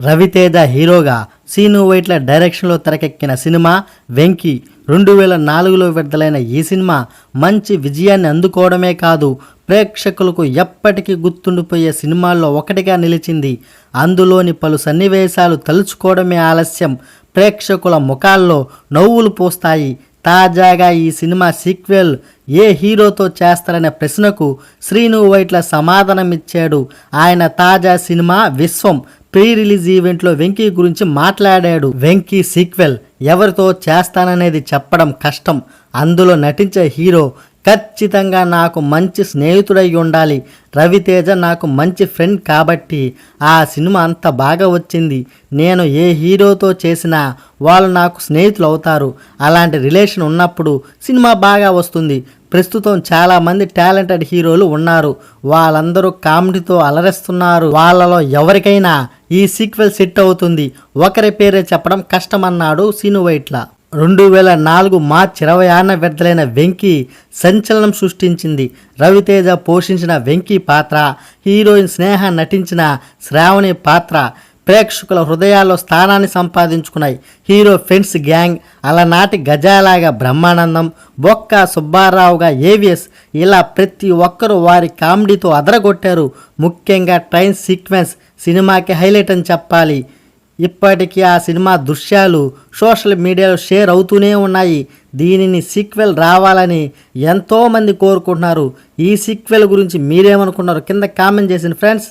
రవితేజ హీరోగా సీను వైట్ల డైరెక్షన్లో తెరకెక్కిన సినిమా వెంకీ 2004లో విడుదలైన ఈ సినిమా మంచి విజయాన్ని అందుకోవడమే కాదు, ప్రేక్షకులకు ఎప్పటికీ గుర్తుండిపోయే సినిమాల్లో ఒకటిగా నిలిచింది. అందులోని పలు సన్నివేశాలు తలుచుకోవడమే ఆలస్యం, ప్రేక్షకుల ముఖాల్లో నవ్వులు పూస్తాయి. తాజాగా ఈ సినిమా సీక్వెల్ ఏ హీరోతో చేస్తారనే ప్రశ్నకు శ్రీను వైట్ల సమాధానమిచ్చాడు. ఆయన తాజా సినిమా విశ్వం ప్రీ రిలీజ్ ఈవెంట్లో వెంకీ గురించి మాట్లాడాడు. వెంకీ సీక్వెల్ ఎవరితో చేస్తాననేది చెప్పడం కష్టం. అందులో నటించే హీరో ఖచ్చితంగా నాకు మంచి స్నేహితుడై ఉండాలి. రవితేజ నాకు మంచి ఫ్రెండ్ కాబట్టి ఆ సినిమా అంత బాగా వచ్చింది. నేను ఏ హీరోతో చేసినా వాళ్ళు నాకు స్నేహితులు అవుతారు. అలాంటి రిలేషన్ ఉన్నప్పుడు సినిమా బాగా వస్తుంది. ప్రస్తుతం చాలామంది టాలెంటెడ్ హీరోలు ఉన్నారు. వాళ్ళందరూ కామెడీతో అలరిస్తున్నారు. వాళ్ళలో ఎవరికైనా ఈ సీక్వెల్ సెట్ అవుతుంది. ఒకరి పేరే చెప్పడం కష్టమన్నాడు సీను వైట్ల. 2004 మార్చి 26న విడుదలైన వెంకీ సంచలనం సృష్టించింది. రవితేజ పోషించిన వెంకీ పాత్ర, హీరోయిన్ స్నేహ నటించిన శ్రావణి పాత్ర ప్రేక్షకుల హృదయాల్లో స్థానాన్ని సంపాదించుకున్నాయి. హీరో ఫ్రెండ్స్ గ్యాంగ్, అలనాటి గజాలాగా బ్రహ్మానందం, బొక్క సుబ్బారావుగా ఏవిఎస్, ఇలా ప్రతి ఒక్కరూ వారి కామెడీతో అదరగొట్టారు. ముఖ్యంగా ట్రైన్ సీక్వెన్స్ సినిమాకి హైలైట్ అని చెప్పాలి. ఇప్పటికీ ఆ సినిమా దృశ్యాలు సోషల్ మీడియాలో షేర్ అవుతూనే ఉన్నాయి. దీనిని సీక్వెల్ రావాలని ఎంతోమంది కోరుకుంటున్నారు. ఈ సీక్వెల్ గురించి మీరేమనుకున్నారు కింద కామెంట్ చేసిన ఫ్రెండ్స్.